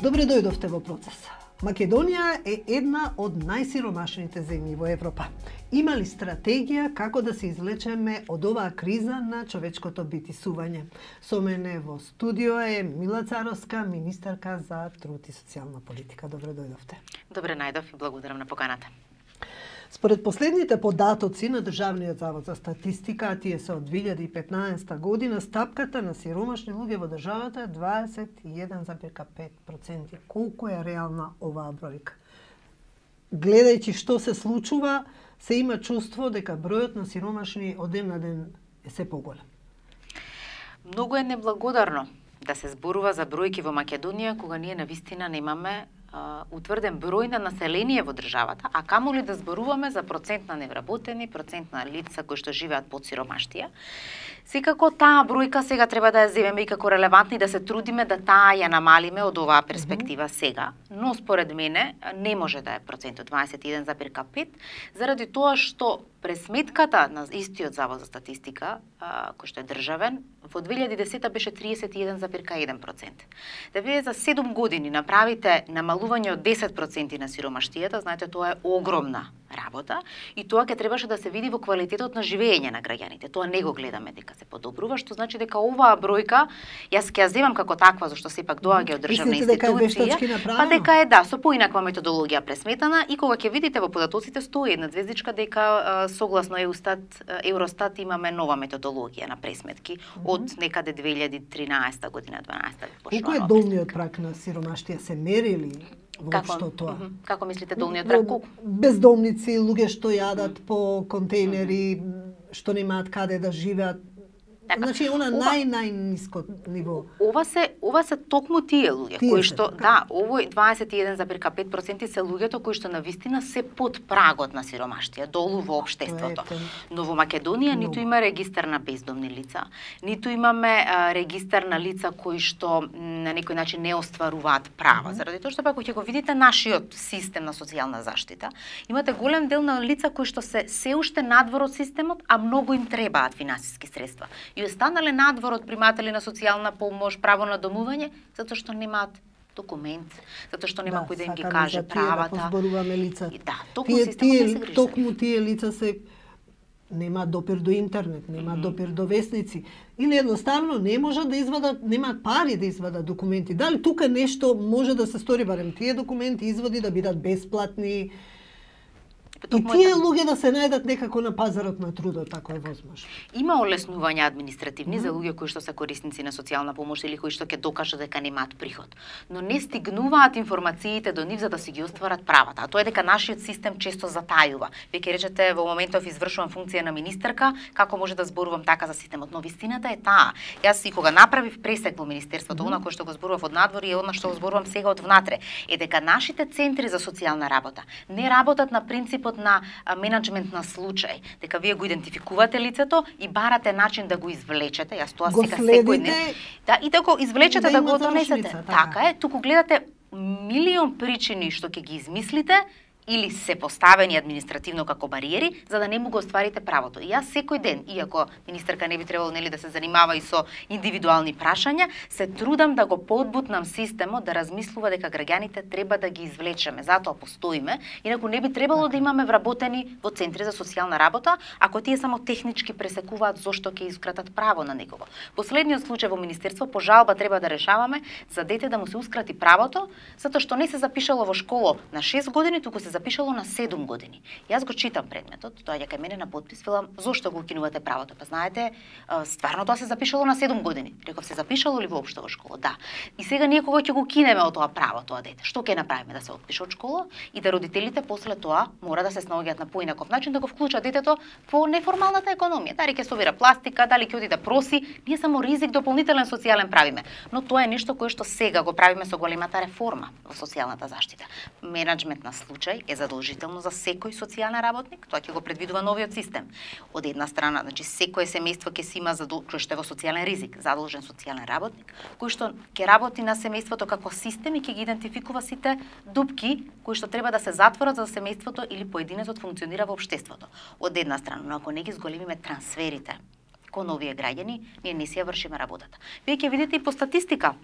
Добре дојдовте во Процес. Македонија е една од најсиромашните земји во Европа. Има ли стратегија како да се излечеме од оваа криза на човечкото битисување? Со мене во студио е Мила Царовска, министарка за труд и социјална политика. Добре дојдовте. Добре најдов и благодарам на поканата. Според последните податоци на Државниот завод за статистика, а тие се од 2015 година, стапката на сиромашни луѓе во државата е 21,5%. Колку е реална оваа бројка? Гледајќи што се случува, се има чувство дека бројот на сиромашни од ден на ден е се поголем. Многу е неблагодарно да се зборува за бројки во Македонија кога ние навистина немаме утврден број на население во државата, а камоли да зборуваме за процент на невработени, процент на лица кои што живеат под сиромаштија. Секако таа бројка сега треба да ја земеме и како релевантни, да се трудиме да таа ја намалиме од оваа перспектива сега. Но според мене не може да е процентот 21,5 заради тоа што пресметката на истиот завод за статистика, кој што е државен, во 2010 беше 31,1%. Да вие за 7 години направите намалување од 10% на сиромаштијата, знаете, тоа е огромна работа и тоа ќе требаше да се види во квалитетот на живење на граѓаните. Тоа не го гледаме дека се подобрува, што значи дека оваа бројка јас ќе ја земам како таква, зашто сепак доаѓа од државна институција, па дека е со поинаква методологија пресметана и кога ќе видите во податоците стои една звездичка дека согласно Евростат имаме нова методологија на пресметки од некаде 2013 година, 12 Колку е долниот праг на сиромаштија, се мери ли воопшто тоа? Како мислите долниот праг? Колку? Бездомници, луѓе што јадат по контейнери, што немаат каде да живеат. Значи, она најниско ниво. Ова се токму тие луѓе кои што овој 21,5% се луѓето кои што навистина се под прагот на сиромаштија, долу во општеството. Но во Македонија ниту има регистар на бездомни лица, ниту имаме регистар на лица кои што на некој начин не остваруваат права. Заради тоа што пак ќе го видите нашиот систем на социјална заштита, имате голем дел на лица кои што се уште надвор од системот, а многу им требаат финансиски средства. И останале надвор од приматели на социјална помош, право на домување, затоа што немаат документ, затоа што нема кој да им ги каже правата. Да позборуваме лица. Токму системот не се грижи. Токму тие лица се немаат допир до интернет, немаат допир до весници или едноставно не можат да извадат, немаат пари да извадат документи. Дали тука нешто може да се стори, барем тие документи, изводи да бидат бесплатни? И тие луѓе да се најдат некако на пазарот на трудот, ако е возможно. Има олеснувања административни за луѓе кои што се корисници на социјална помош или кои што ќе докажат дека немаат приход. Но не стигнуваат информациите до нив за да си ги остварат правата. А тоа е дека нашиот систем често затајува. Вие ќе речете во моментов извршувам функција на министерка, како може да зборувам така за системот, но вистината е таа. Јас и кога направив пресек во министерството, она кој што го зборував од надвор и она што го зборувам сега од внатре, е дека нашите центри за социјална работа не работат на принципот на менаџмент на случај, дека вие го идентификувате лицето и барате начин да го извлечете. Јас тоа сега секој ден. И да го извлечете, да го донесете. Така е, туку гледате милион причини што ќе ги измислите или се поставени административно како бариери за да не му го остварите правото. И јас секој ден, иако министерка не би требало да се занимава и со индивидуални прашања, се трудам да го подбутнам системот да размислува дека граѓаните треба да ги извлечеме. Затоа постоиме, инаку не би требало да имаме вработени во центри за социјална работа, ако тие само технички пресекуваат зошто ќе искратат право на некого. Последниот случај во министерство по жалба треба да решаваме за дете да му се ускрати правото затоа што не се запишало во школа на 6 години, туку се запишало на 7 години. Јас го читам предметот, доаѓа кај мене на подпис, велам, зошто го укинувате правото? Па знаете, стварно тоа се запишало на 7 години. Реков, се запишало ли воопшто во школа? Да. И сега ние кога ќе го кинеме од тоа право, тоа дете, што ќе направиме? Да се отпише од школа и да родителите после тоа мора да се снаоѓаат на поинаков начин да го вклучат детето во неформалната економија. Дали ќе собира пластика, дали ќе оди да проси, ние само ризик дополнителен социјален правиме. Но тоа е нешто кое што сега го правиме со големата реформа во социјалната заштита. Менаџмент на случај е задолжително за секој социјален работник, тоа ќе го предвидува новиот систем. Од една страна, значи секое семејство ќе си има кој што е во социјален ризик, задолжен социјален работник, кој што ќе работи на семејството како систем и ќе ги идентификува сите дупки кои што треба да се затворат за семејството или поединецот функционира во општеството. Од една страна, но ако не ги зголемиме трансферите кон овие граѓани, ние не си ја вршиме работата. Вие ќе видите и по статистика,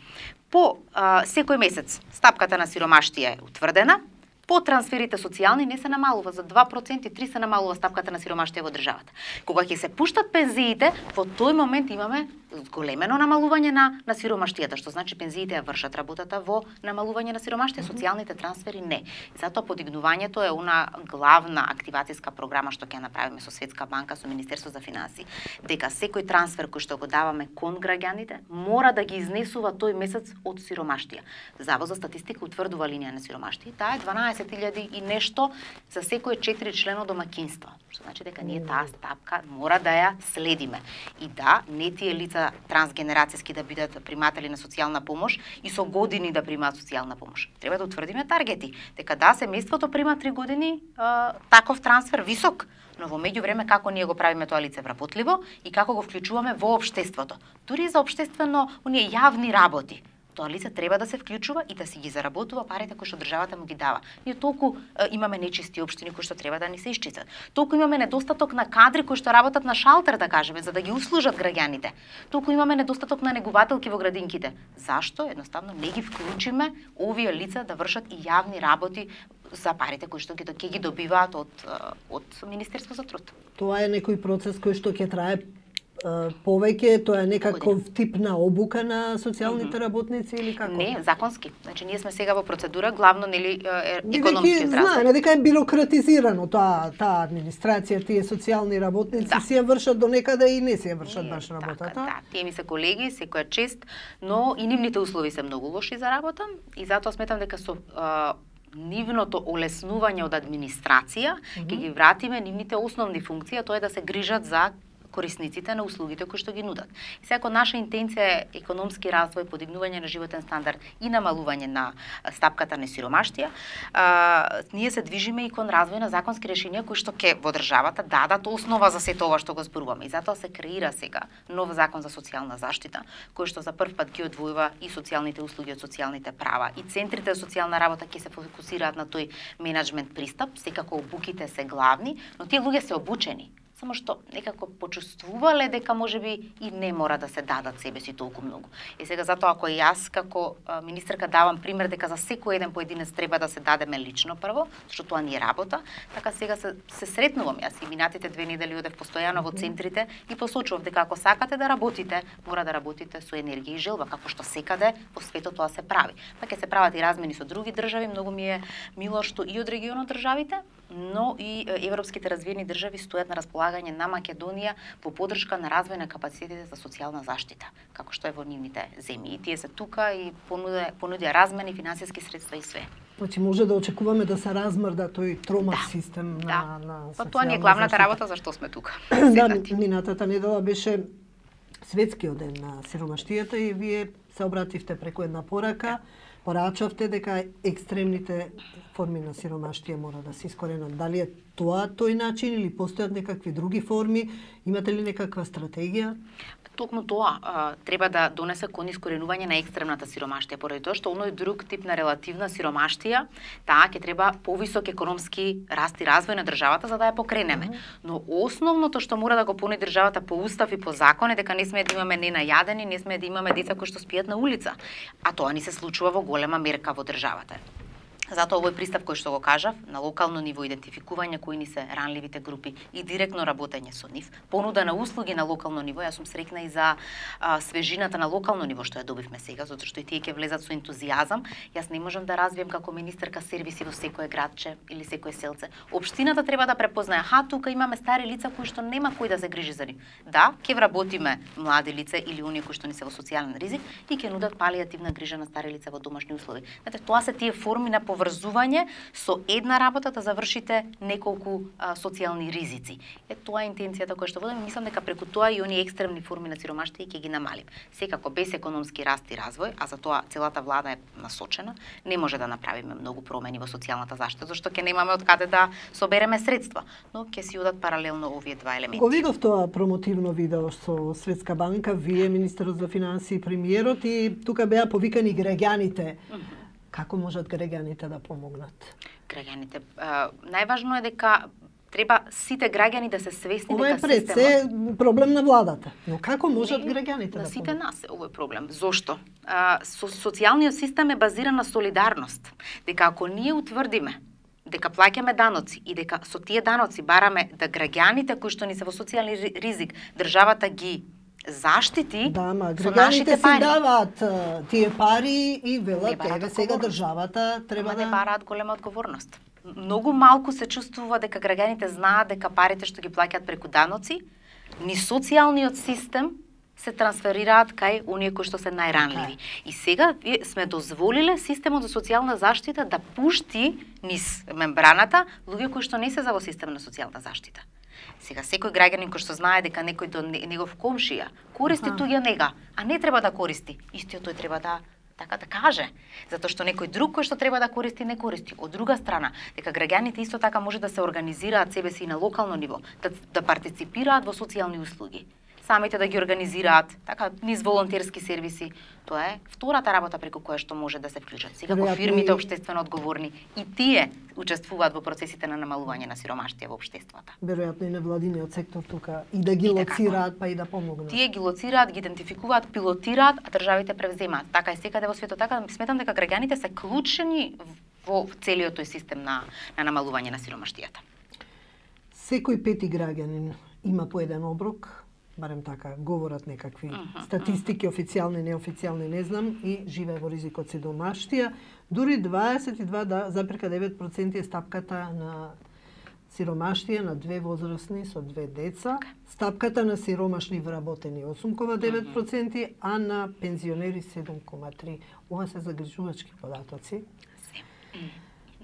по секој месец стапката на сиромаштија е утврдена, по трансферите социјални не се намалува за 2%, 3 се намалува стапката на сиромаштија во државата. Кога ќе се пуштат пензиите, во тој момент имаме големено намалување на сиромаштијата, што значи пензиите ја вршат работата во намалување на сиромаштија, социјалните трансфери не. И затоа подигнувањето е она главна активацијска програма што ќе направиме со Светска банка, со Министерство за финансии, дека секој трансфер кој што го даваме кон граѓаните мора да ги изнесува тој месец од сиромаштија. Завод за статистика утврдува линија на сиромаштија, таа е 12.000 и нешто за секој 4 члено домаќинство. Што значи дека ние таа стапка мора да ја следиме. И да, не тие лица трансгенерацијски да бидат приматели на социјална помош и со години да примаат социјална помош. Треба да утврдиме таргети, дека да, семејството прима 3 години таков трансфер висок, но во меѓувреме како ние го правиме тоа лице вработливо и како го вклучуваме во општеството. Дури за општествено оние јавни работи. Тоа лице треба да се вклучува и да си ги заработува парите кои што државата му ги дава. Ние толку имаме нечисти општини кои што треба да ни се исчистат. Толку имаме недостаток на кадри кои што работат на шалтер, да кажеме, за да ги услужат граѓаните. Толку имаме недостаток на негувателки во градинките. Зашто? Едноставно не ги вклучиме овие лица да вршат и јавни работи за парите кои што ќе ги добиваат од Министерство за труд. Тоа е некој процес кој што ќе трае повеќе, тоа е некаков тип на обука на социјалните работници или како? Не, законски. Значи ние сме сега во процедура, главно нели економскиот развој. Знаеме дека е бирократизирано таа администрација, тие социјални работници си ја вршат до некаде и не си ја вршат баш работата. Да, тие ми се колеги, секоја чест, но и нивните услови се многу лоши за работа и затоа сметам дека со нивното олеснување од администрација ќе ги вратиме нивните основни функции, тоа е да се грижат за корисниците на услугите кои што ги нудат. И секако наша интенција е економски развој, подигнување на животен стандард и намалување на стапката на сиромаштија. Ние се движиме и кон развој на законски решенија кои што ќе во државата дадат основа за сето ова што го зборуваме. И затоа се креира сега нов закон за социјална заштита, кој што за прв пат ги одвојува и социјалните услуги од социјалните права. И центрите за социјална работа ќе се фокусираат на тој менаџмент пристап, секако обуките се главни, но тие луѓе се обучени. Само што некако почувствувале дека можеби и не мора да се дадат себе си толку многу. И сега затоа ако јас како министерка давам пример дека за секој еден поединец треба да се дадеме лично прво, што тоа ни е работа, така сега се сретнувам јас и минатите 2 недели одев постојано во центрите и посочував дека ако сакате да работите, мора да работите со енергија и желба, како што секаде во светот тоа се прави. Па ќе се прават и размени со други држави, многу ми е мило што и од регионот државите, но и европските развиени држави стојат на располагање на Македонија во поддршка на развој на капацитетите за социјална заштита, како што е во нивните земји. И тие се тука и понудија размени, финансиски средства и све. Значи може да очекуваме да се размрда тој тромав систем на социјална заштита. Тоа ни е главната работа зашто сме тука. Да, минатата недела беше Светскиот ден на сиромаштијата и вие се обративте преку една порака. Порачавте дека екстремните форми на сиромаштија мора да се искоренат. Дали е тоа тој начин или постојат некакви други форми? Имате ли некаква стратегија? Токму тоа треба да донесе кон искоренување на екстремната сиромаштија, поради тоа што оној друг тип на релативна сиромаштија, таа ќе треба повисок економски раст и развој на државата за да ја покренеме. Но основното што мора да го понуди државата по устав и по закон е дека не сме да имаме ненајадени, не сме да имаме деца кои што спијат на улица, а тоа ни се случува во голема мерка во државата. Затоа овој пристап кој што го кажав, на локално ниво идентификување кои ни се ранливите групи и директно работење со нив, понуда на услуги на локално ниво, јас сум срекна и за свежината на локално ниво што ја добивме сега, затоа што и тие ќе влезат со ентузијазам. Јас не можам да развијам како министерка сервиси во секое градче или секое селце. Општината треба да препознае, тука имаме стари лица кои што нема кој да се грижи за нив. Да, ќе вработиме млади лица или оние кои што не се во социјален ризик и ќе нудат палијативна грижа на стари лица во домашни услови. Знаете, тоа се тие форми на поврзување со една работа да завршите неколку социјални ризици. Тоа е интенцијата која што водиме, мислам дека преку тоа и оние екстремни форми на сиромаштија ќе ги намалим. Секако без економски раст и развој, а за тоа целата влада е насочена, не може да направиме многу промени во социјалната заштита, зашто ќе немаме од каде да собереме средства, но ќе си одат паралелно овие два елементи. Го видов тоа промотивно видео со Светска банка, вие, министерот за финансии и премиерот, и тука беа повикани граѓаните. Како можат граѓаните да помогнат? Граѓаните, најважно е дека треба сите граѓани да се свесни Ова е дека пред се проблем на владата. Но како можат граѓаните на да сите помогнат? нас е овој проблем. Зошто? Социјалниот систем е базиран на солидарност. Дека ако ние утврдиме дека плаќаме даноци и дека со тие даноци бараме да граѓаните кои што ни се во социјални ризик државата ги заштити Да, ма со граѓаните нашите си пари. даваат тие пари и Не велат, бараат еве сега одговорност. државата треба Ама не да... бараат голема одговорност. Многу малку се чувствува дека граѓаните знаат дека парите што ги плаќаат преку даноци, ни социјалниот систем се трансферираат кај оние кои што се најранливи. И сега сме дозволиле системот за социјална заштита да пушти низ мембраната луѓе кои што не се за во систем на социјална заштита. Сега секој граѓанин кој што знае дека некој до негов комшија користи туѓа нега, а не треба да користи, истиот тој треба да така да каже, затоа што некој друг кој што треба да користи не користи. Од друга страна, дека граѓаните исто така може да се организираат себе си на локално ниво, да партиципираат во социјални услуги, самите да ги организираат, така низ волонтерски сервиси. Тоа е втората работа преку која што може да се вклучат. Секако фирмите општествено одговорни и тие учествуваат во процесите на намалување на сиромаштија во општеството. Веројатно и невладиниот сектор тука и да ги лоцираат па и да помогнат. Тие ги лоцираат, ги идентификуваат, пилотираат, а државите превземаат. Така е секаде во светот. Така сметам дека граѓаните се клучени во целиот тој систем на намалување на сиромаштијата. Секој пети граѓанин има по еден оброк, барем така говорат некакви статистики, официјални, неофицијални, не знам, и живее во ризик од сиромаштија. Дури 22,9% е стапката на сиромаштија на две возрастни со две деца, стапката на сиромашни вработени 8,9%, а на пензионери 7,3%. Ова се загрижувачки податоци.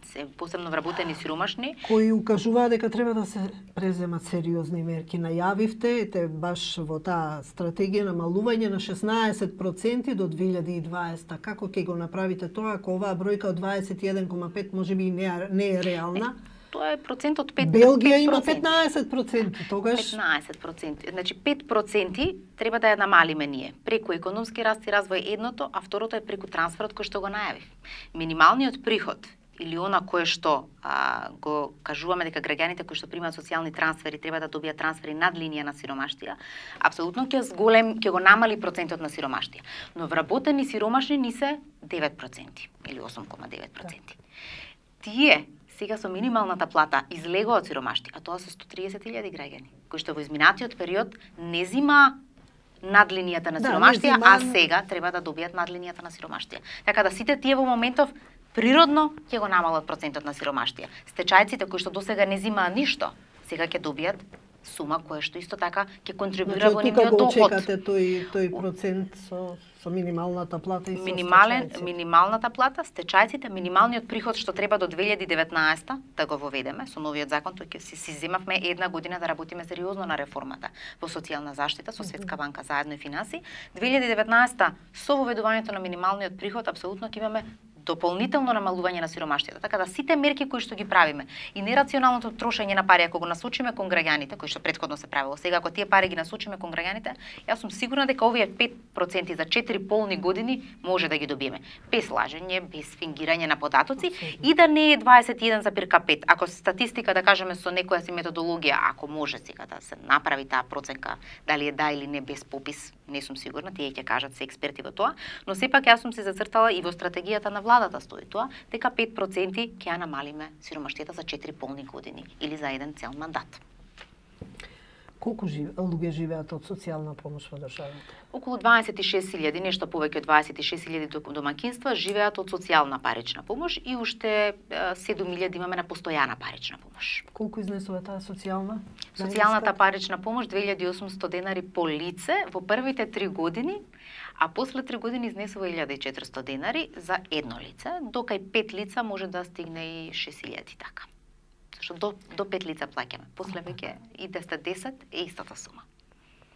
Се посебно вработени сиромашни, кои укажуваат дека треба да се преземат сериозни мерки. Најавивте баш во таа стратегија намалување на 16% до 2020. Како ќе го направите тоа ако оваа бројка од 21,5 можеби не е реална? Тоа е процент од 5%. Белгија има 15%, тогаш 15%. Значи 5% треба да ја намалиме ние. Преку економски раст и развој едното, а второто е преку трансферот кој што го најавив. Минималниот приход или она кое што го кажуваме дека граѓаните кои што примаат социјални трансфери треба да добијат трансфери над линија на сиромаштија, апсолутно ќе го намали процентот на сиромаштија. Но вработени сиромашни ни се 9% или 8,9%. Тие сега со минималната плата излегува од сиромаштија, а тоа се 130.000 граѓани кои што во изминатиот период не зима над линијата на сиромаштија, а сега треба да добијат над линијата на сиромаштија. Така да сите тие во моментов природно ќе го намалат процентот на сиромаштија. Стечајците кои што досега не зимаа ништо, сега ќе добијат сума која што исто така ќе контрибуира во нивниот доход. Тука го очекате тој процент со минималната плата и со минималната плата, стечајците, минималниот приход што треба до 2019 да го воведеме со новиот закон, тој ќе си земавме една година да работиме сериозно на реформата во социјална заштита со Светска банка заедно и финанси. 2019 со воведувањето на минималниот приход апсолутно ќе имаме дополнително намалување на сиромаштијата. Така да сите мерки кои што ги правиме и нерационалното трошење на пари ако го насочиме кон граѓаните, кои што претходно се правило, сега ако тие пари ги насочиме кон граѓаните, јас сум сигурна дека овие 5% за 4 полни години може да ги добиеме. Без лажење, без фингирање на податоци и да не е 21,5. Ако статистика да кажеме со некоја си методологија, ако може сега да се направи таа проценка, дали е да или не без попис, не сум сигурна, тие ќе кажат се експерти во тоа, но сепак јас сум се зацртала и во стратегијата на владата стои тоа, дека 5% ќе ја намалиме сиромаштијата за 4 полни години или за еден цел мандат. Колку луѓе живеат од социјална помош во државата? Околу 26.000, нешто повеќе од 26.000 домаќинства живеат од социјална парична помош и уште 7.000 имаме на постојана парична помош. Колку изнесува таа социјална? Социјалната парична помош 2.800 денари по лице во првите 3 години, а после 3 години изнесува 1.400 денари за едно лице, докај 5 лица може да стигне и 6.000 така. Зашто до 5 лица плаќаме. После веќе и 10 е истата сума.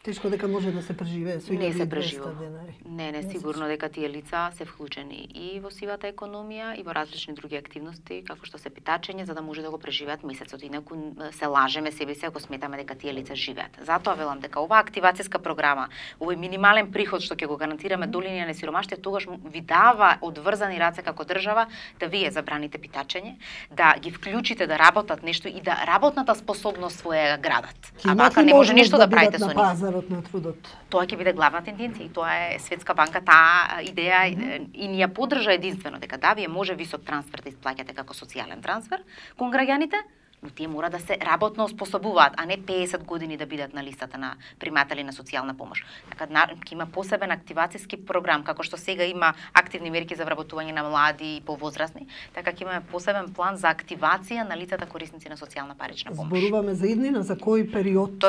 Тешко дека може да се преживее со 1200 денари. Не, сигурно дека тие лица се вклучени и во сивата економија и во различни други активности, како што се питачење, за да може да го преживеат месецот. Инаку се лажеме себе си ако сметаме дека тие лица живеат. Затоа велам дека оваа активацијска програма, овој минимален приход што ќе го гарантираме до линија на сиромаштие, тогаш ви дава одврзани раце како држава да вие забраните питачење, да ги вклучите да работат нешто и да работната способност своја градат. А вака не може ништо да правите со нив. На трудот. Тоа ќе биде главна тенденција и тоа е Светска банка таа идеја и ни ја поддржа единствено дека да, вие може висок трансфер да исплаќате како социјален трансфер кон граѓаните, но тие мора да се работно оспособуваат, а не 50 години да бидат на листата на приматели на социјална помош. Така ќе има посебен активацијски програм, како што сега има активни мерки за вработување на млади и повозрасни, така ќе имаме посебен план за активација на лицата корисници на социјална парична помош. Зборуваме за иднина, за кој период?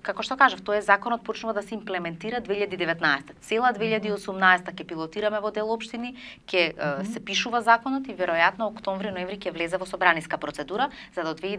Како што кажав, тој законот почнува да се имплементира 2019. Цела 2018 ќе пилотираме во дел општини, ќе се пишува законот и веројатно октомври-ноември ќе влезе во собраниска процедура, за да од 2019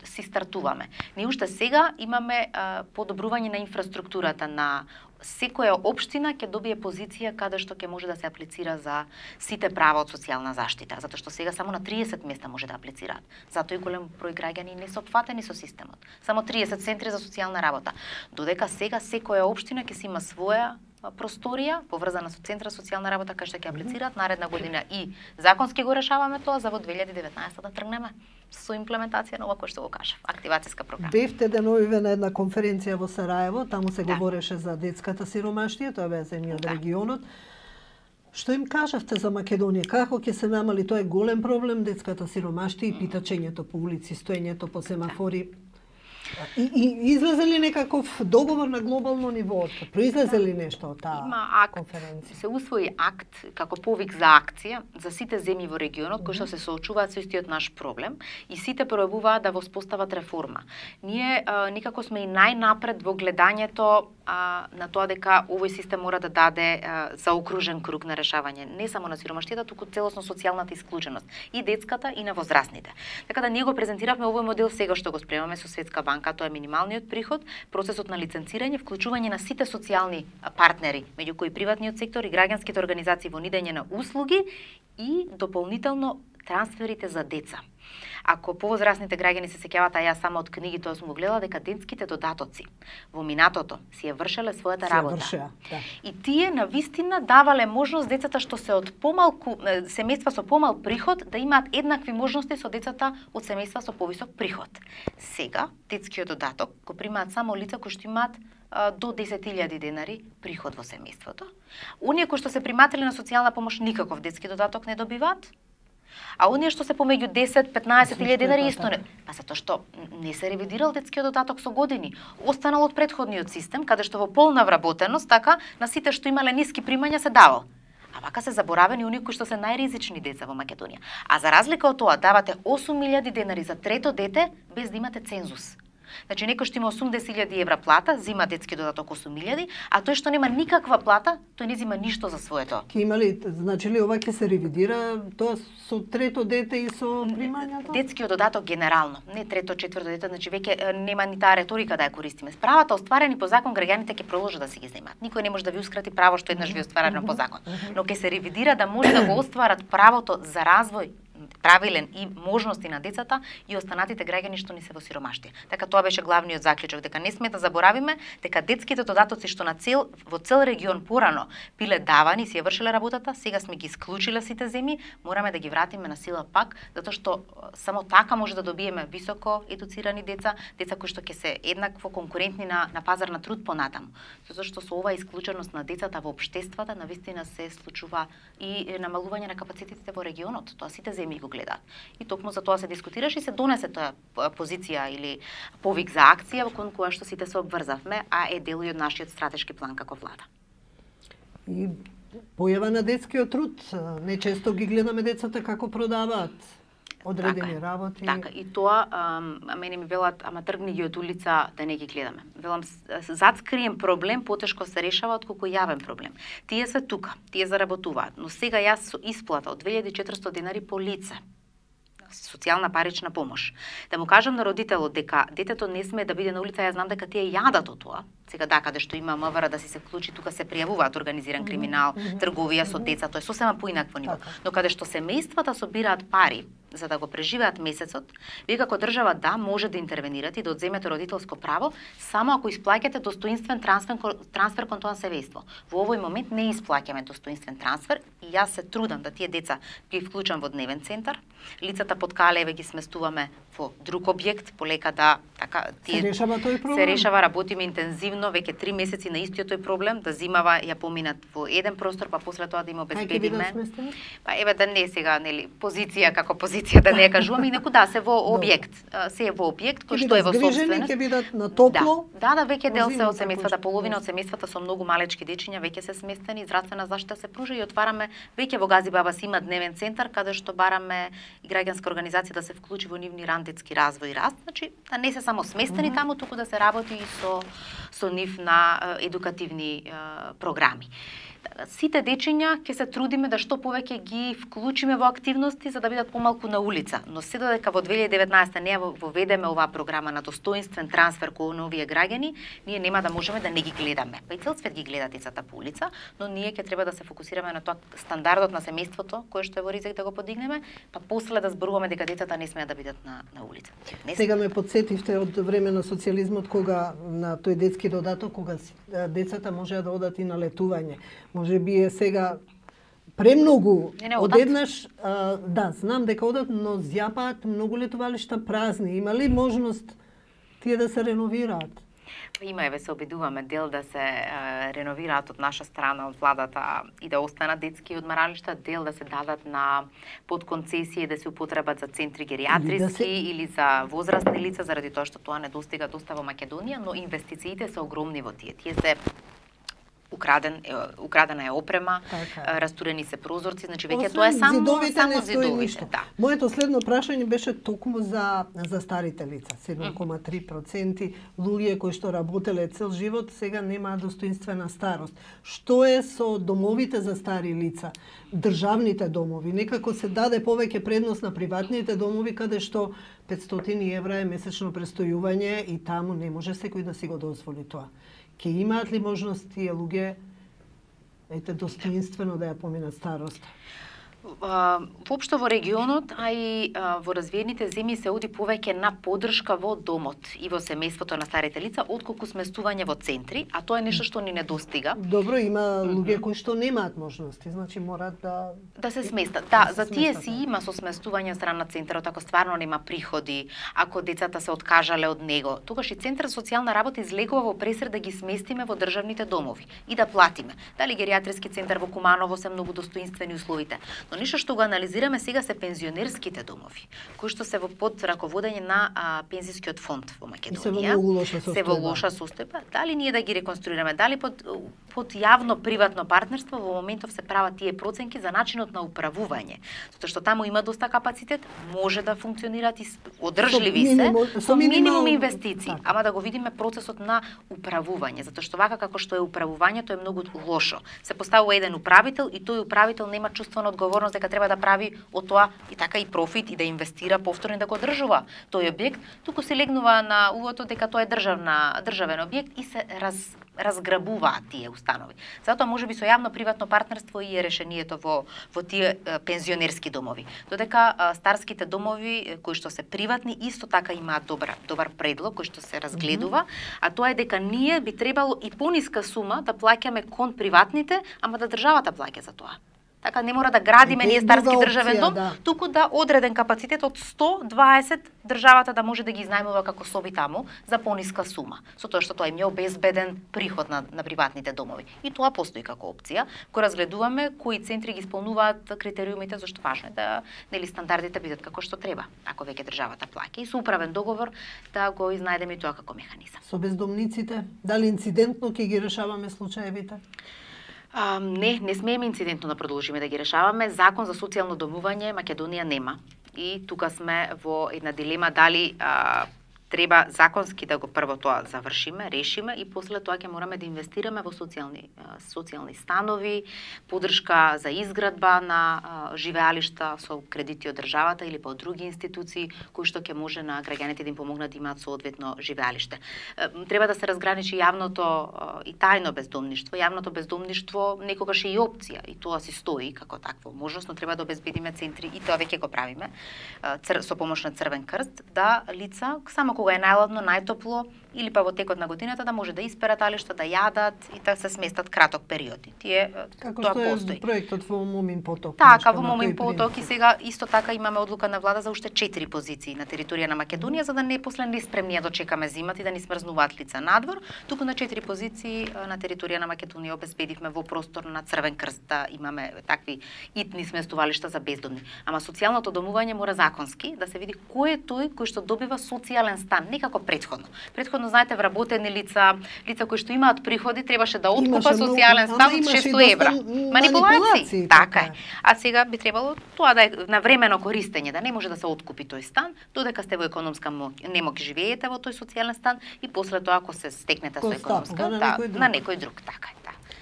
си стартуваме. Ние уште сега имаме подобрување на инфраструктурата на секоја општина ќе добие позиција каде што ќе може да се аплицира за сите права од социјална заштита, затоа што сега само на 30 места може да аплицираат. Затоа и голем број граѓани не се опфатени со системот. Само 30 центри за социјална работа. Додека сега секоја општина ќе си има своја просторија поврзана со центра социјална работа кај што ќе аплицираат наредна година и законски го решаваме тоа за во 2019 да тргнеме со имплементација на ова кој што го кажав, активацијска програма. Бевте деновиве на една конференција во Сараево, таму се говореше за детската сиромаштија, тоа беа земји од регионот. Што им кажавте за Македонија? Како ќе се намали? Тоа е голем проблем, детската сиромаштија и питачењето по улици, стоењето по семафори. И излезе ли некаков договор на глобално ниво? Произлезе ли нешто од таа конференција? Се усвои акт како повик за акција за сите земји во регионот кои што се соочуваат со истиот наш проблем и сите пробуваат да воспостават реформа. Ние некако сме и најнапред во гледањето на тоа дека овој систем мора да даде заокружен круг на решавање не само на сиромаштијата, туку целосно социјалната исклученост и детската и на возрастните. Така да ние го презентиравме овој модел сега што го спремаме со Светска банка, тоа е минималниот приход, процесот на лиценцирање, вклучување на сите социјални партнери, меѓу кои приватниот сектор и граѓанските организации во нудење на услуги и дополнително трансферите за деца. Ако повозрастните граѓани се сеќаваат, а јас само од книги тоа сум го гледала, дека детските додатоци во минатото си ја вршеле својата работа. И тие на вистина давале можност децата што се од помалку семејства со помал приход да имаат еднакви можности со децата од семејства со повисок приход. Сега детскиот додаток го примаат само лица кои што имаат до 10.000 денари приход во семејството. Оние кои што се приматели на социјална помош никаков детски додаток не добиваат. А оние што се помеѓу 10-15.000 денари исто не. Затоа што не се ревидирал детскиот додаток со години. Останал од претходниот систем, каде што во полна вработеност, така, на сите што имале ниски примања се давал. А вака се заборавени оние кои што се најризични деца во Македонија. А за разлика од тоа, давате 8.000 денари за трето дете без да имате цензус. Значи некој што има 80.000 евра плата, зима детски додаток 8.000, а тој што нема никаква плата, тој не зима ништо за своето. Ке има ли, значи ли ова ќе се ревидира тоа со трето дете и со примањата? Детскиот додаток генерално, не трето, четврто дете, значи веќе нема ни таа реторика да ја користиме. Правата остварени по закон граѓаните ќе продолжат да си ги земаат. Никој не може да ви ускрати право што еднаш ви остварено по закон, но ќе се ревидира да може да го остварат правото за развој правилен и можности на децата и останатите граѓани што не се во сиромаштија. Така тоа беше главниот заклучок, дека не сме да заборавиме дека детските додатоци што во цел регион порано биле давани, си ја вршеле работата, сега сме ги исклучиле сите земји, мораме да ги вратиме на сила пак, затоа што само така може да добиеме високо едуцирани деца, деца кои што ќе се еднакво конкурентни на пазар на труд понатаму. Затоа што со оваа исклученост на децата во општествата навистина се случува и намалување на капацитетите во регионот. Тоа сите земји го гледаат. И токму за тоа се дискутираше и се донесе тоа позиција или повик за акција кон која што сите се обврзавме, а е дел и од нашиот стратешки план како влада. И појава на детскиот труд, не често ги гледаме децата како продаваат одредени работи. Така, и тоа мене ми велат, ама тргни ги од улица да не ги гледаме. Велам, зацкриен проблем потешко се решава отколку јавен проблем. Тие се тука, тие заработуваат, но сега јас со исплата од 2400 денари по лице, социјална парична помош, да му кажам на родителот дека детето не смее да биде на улица, јас знам дека тие јадат од тоа, Сега каде што има МВР да се вклучи, тука се пријавуваат организиран криминал, трговија со деца, тоа е сосема поинакво ниво. Но каде што семејствата собираат пари за да го преживеат месецот, вие како држава може да интервенирате и да одземете родителско право само ако исплаќате достоинствен трансфер кон тоа семејство. Во овој момент не исплаќаме достоинствен трансфер и јас се трудам да тие деца ги вклучам во дневен центар. Лицата под Калеве ги сместуваме во друг објект, полека да се решава тој проблем. Се решава, работиме интензивно веќе 3 месеци на истиот тој проблем, да зимава ја поминат во еден простор, па после тоа да им обезбедиме. Па еве да не сега, нели, позиција како позиција да не ја кажуваме, инаку се во објект, се е во објект кој што е во собственост. Ќе бидат на топло. Да, веќе дел се од семејствата, половина од семејствата со многу малечки дечиња веќе се сместени, здравствена заштита се пружа и отвараме веќе во Гази Бабас има дневен центар каде што бараме и граѓанска организација да се вклучи во нивни рандетски развој и раст, значи да не се само сместени таму, туку да се работи и со нив на едукативни програми. Сите дечиња ќе се трудиме да што повеќе ги вклучиме во активности за да бидат помалку на улица, но се додека во 2019 не воведеме оваа програма на достоинствен трансфер кон овие граѓани, ние нема да можеме да не ги гледаме. Па и цел свет ги гледа децата по улица, но ние ќе треба да се фокусираме на тоа стандардот на семејството кој што е во ризик да го подигнеме, па после да зборуваме дека децата не смеат да бидат на улица. Сега ме потсетивте од време на социјализмот кога на тој детски додаток кога децата можеа да одат и на летување. Може би е сега премногу одеднаш, да, знам дека одат, но зјапаат многу летувалишта празни. Има ли можност тие да се реновираат? Има, еве се обидуваме дел да се реновираат од наша страна, од владата и да останат детски одмаралишта, дел да се дадат на подконцесија да се употребат за центри гериатриски или за возрастни лица, заради тоа што тоа не достига доста во Македонија, но инвестициите се огромни во тие. Тие се украдена е опрема, растурени се прозорци, значи веќе тоа е само зидовите. Да. Моето следно прашање беше токму за старите лица. 7,3% луѓе кои што работеле цел живот сега немаат достоинствена старост. Што е со домовите за стари лица, државните домови? Некако се даде повеќе предност на приватните домови каде што 500 евра е месечно престојување и таму не може секој да си го дозволи тоа. Ке имаат ли можност тие луѓе достоинствено да ја поминат старост? Воопшто во регионот, а и во развиените земји се оди повеќе на поддршка во домот и во семејството на старите лица, отколку сместување во центри, а тоа е нешто што ни недостига. Добро, има луѓе кои што немаат можности, значи морат да се сместат. Да, за тие си има со сместување страна на центарот, ако стварно нема приходи, ако децата се откажале од него. Тогаш и Центар за социјална работа излегува во пресер да ги сместиме во државните домови и да платиме. Дали гериатриски центар во Куманово се многу достоинствени условите. Но нешто што го анализираме сега се пензионерските домови, кои што се во под раководење на пензискиот фонд во Македонија. Се во лоша состојба. Дали ние да ги реконструираме, дали под јавно-приватно партнерство во моментов се прават тие проценки за начинот на управување. Затоа што таму има доста капацитет, може да функционираат и одржливи се со минимум инвестиции, ама да го видиме процесот на управување, затоа што вака како што е управувањето е многу лошо. Се поставува еден управител и тој управител нема чувство на одговорност дека треба да прави од тоа и така и профит и да инвестира повторно и да го одржува тој објект, туку се легнува на увото дека тоа е државен објект и се разграбуваат тие установи. Затоа можеби со јавно-приватно партнерство и е решението во тие пензионерски домови. Додека старските домови кои што се приватни исто така имаат добар предлог кој што се разгледува, а тоа е дека ние би требало и пониска сума да плаќаме кон приватните, ама да државата плаќа за тоа. Така не мора да градиме ние старски државен дом, туку да одреден капацитет од 120 државата да може да ги изнајмува како соби таму за пониска сума. Со тоа што тоа им е обезбеден приход на приватните домови. И тоа постои како опција, кој разгледуваме кои центри ги исполнуваат критериумите, зашто важно е да стандардите бидат како што треба, ако веќе државата плаќа и со управен договор да го изнајдеме и тоа како механизам. Со бездомниците, дали инцидентно ќе ги решаваме случаевите? Не смееме инцидентно да продолжиме да ги решаваме. Закон за социјално домување Македонија нема. И тука сме во една дилема дали треба законски да го прво тоа завршиме, решиме и после тоа ќе мораме да инвестираме во социјални станови, поддршка за изградба на живеалишта со кредити од државата или па од други институции кои што ќе може на граѓаните да им помогнат да имаат соодветно живеалиште. Треба да се разграничи јавното и тајно бездомништво. Јавното бездомништво некогаш е и опција и тоа си стои како такво можност, но треба да обезбедиме центри и тоа веќе го правиме со помош на Црвен крст, да лица само кога е најладно, најтопло или па во текот на годината да може да исперат алишта, да јадат и да се сместат краток периоди. Како тоа што постои. Е проектот во Момин поток. Така, во Момин поток и сега исто така имаме одлука на влада за уште 4 позиции на територија на Македонија за да не после неспремни да чекаме зимата и да ни смрзнуваат лица надвор, туку на 4 позиции на територија на Македонија обезбедивме во простор на Црвен крст да имаме такви итни сместувалишта за бездомни. Ама социјалното домување мора законски да се види кој е тој кој што добива социјален стан, не како претходно. Претходно знаете вработени лица кои што имаат приходи требаше да откупа социјален стан од 600 евра. Манипулации, така е. А сега би требало тоа да е на времено користење, да не може да се откупи тој стан, додека сте во економска немоќ живеете во тој социјален стан и после тоа ако се стекнете со економска, на некој друг, така е.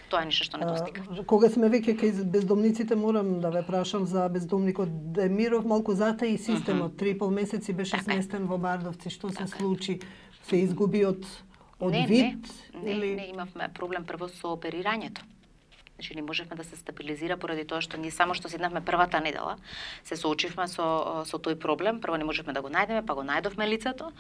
Тоа е ништо што не достига. Кога сме веќе кај бездомниците, морам да ве прашам за бездомникот Демиров, малку затаи системот. 3,5 месеци беше сместен во Бардовци. Што се случи? Се изгуби од вид? Не, имавме проблем прво со оперирањето. Значи не можевме да се стабилизира поради тоа што ние само што седнавме првата недела, се соочивме со тој проблем, прво не можевме да го најдеме, па го најдовме лицето,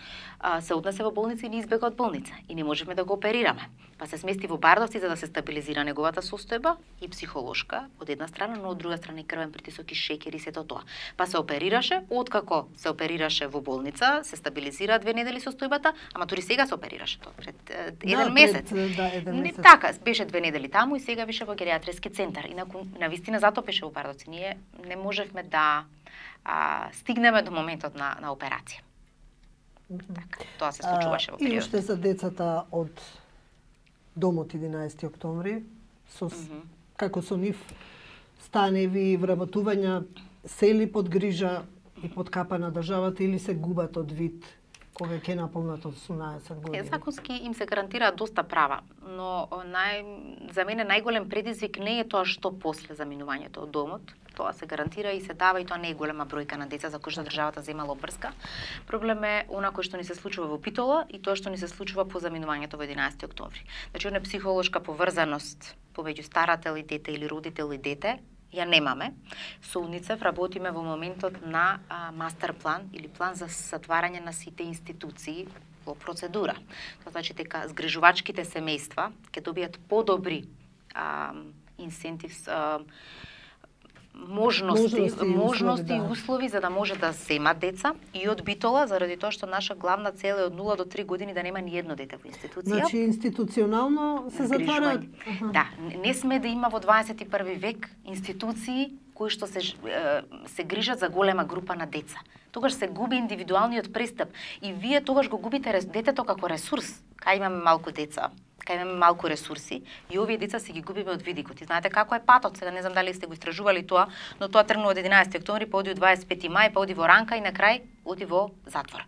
се однесе во болница и не избега од болница и не можевме да го оперираме. Па се смести во Бардовци за да се стабилизира неговата состојба и психолошка од една страна, но од друга страна и крвен притисок и шеќер и сето тоа. Па се оперираше, откако се оперираше во болница, се стабилизира 2 недели состојбата, ама дури сега се оперираше тоа пред 1 месец. Не така, беше 2 недели таму и сега више во гериатриски центар. Инаку навистина затоа беше во Бардовци. Ние не можевме да стигнеме до моментот на операција. Така, тоа се случуваше во период. И уште за децата од домот 11 октомври, како со нив станеви, вработувања, се ли под грижа и под капа на државата или се губат од вид кога ќе наполнат 18 години? Законски им се гарантира доста права, но за мене најголем предизвик не е тоа што после заминувањето од домот. Тоа се гарантира и се дава и тоа не е голема бројка на деца за кои што државата земала обврска. Проблем е она кој што ни се случува во Битола и тоа што ни се случува по заминувањето во 11 октомври. Значи, она психолошка поврзаност помеѓу старател и дете или родител и дете ја немаме. Со УНИЦЕФ работиме во моментот на мастер план или план за затварање на сите институции во процедура. Тоа значи дека згрижувачките семејства ќе добијат подобри инсентивс, можности и услови за да може да земат деца и од Битола, заради тоа што наша главна цел е од 0 до 3 години да нема ни едно дете во институција. Значи институционално се затвараат? Да, не сме да има во 21 век институции кои што се грижат за голема група на деца. Тогаш се губи индивидуалниот пристап и вие тогаш го губите детето како ресурс. Кај имаме малку деца, кај имаме малку ресурси и овие деца се ги губиме од видикот. И знаете како е патот, сега не знам дали сте го истражували тоа, но тоа тргнува од 11 октомври, па оди од 25 мај, па оди во ранка и на крај оди во затвор.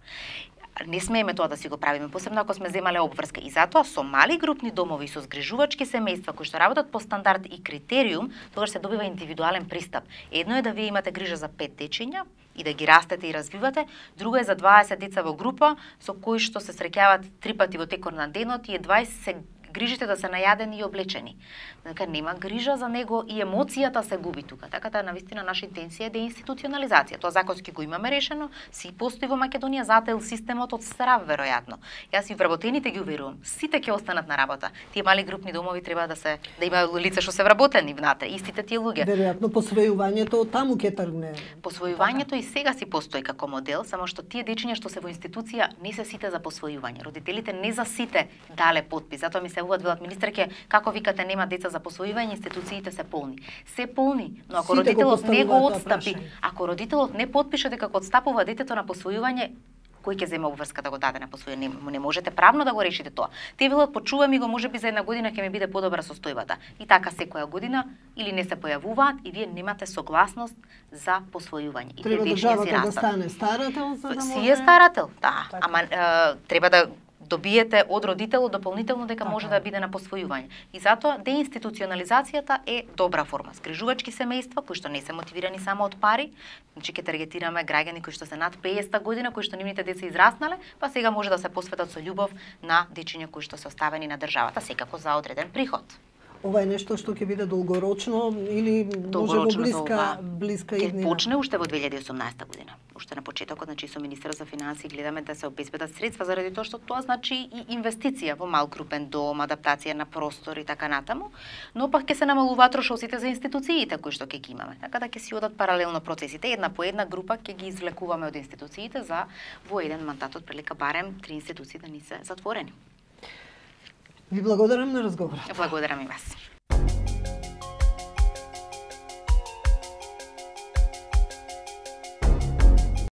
Не смееме тоа да си го правиме, посебно ако сме земале обврска. И затоа со мали групни домови, со згрижувачки семејства кои што работат по стандард и критериум, тогаш се добива индивидуален пристап. Едно е да вие имате грижа за 5 дечиња и да ги растете и развивате, друго е за 20 деца во група со кои што се среќаваат 3 пати во текот на денот и 20 се грижите да се најадени и облечени. Дека нема грижа за него и емоцијата се губи тука. Така да навистина наша интенција е деинституционализација. Тоа законски го имаме решено, си постои во Македонија, зател системот од страв веројатно. Јас и вработените ги уверувам, сите ќе останат на работа. Тие мали групни домови треба да има лица што се вработени внатре, истите тие луѓе. Веројатно посвојувањето таму ќе тргне. Посвојувањето и сега си постои како модел, само што тие дечиња што се во институција не се сите за посвојување. Родителите не за сите дале потпис. Затоа ми се велат министерке, како викате нема деца за посвојување, институциите се полни. Се полни, но ако родителот не го отстапи, ако родителот не потпише дека отстапува детето на посвојување, кој ќе зема обврска да го даде на посвојување? Не можете правно да го решите тоа. Те велат почуваме го, можеби за една година ќе ми биде подобра состојбата. И така секоја година или не се појавуваат и вие немате согласност за посвојување. И треба државата да стане старател за да може. Си е старател, да. Така. Ама треба да добиете од родителот дополнително дека може да биде на посвојување. И затоа деинституционализацијата е добра форма. Згрижувачки семејства кои што не се мотивирани само од пари, значи ќе таргетираме граѓани кои што се над 50 година, кои што нивните деца израснале, па сега може да се посветат со љубов на дечиња кои што се оставени на државата, секако за одреден приход. Ова е нешто што ќе биде долгорочно или може во блиска иднина? Ќе почне уште во 2018 година. Уште на почетокот, значи со Министерот за финансии гледаме да се обезбедат средства заради тоа што тоа значи и инвестиција во малкрупен дом, адаптација на простор и така натаму, но пак ќе се намалуваат трошоците за институциите кои што ќе ги имаме. Така да ќе си одат паралелно процесите, една по една група ќе ги извлекуваме од институциите за во еден мандат од прилика барем 3 институции да ни се затворени. Ви благодарам на разговорот. Благодарам и вас.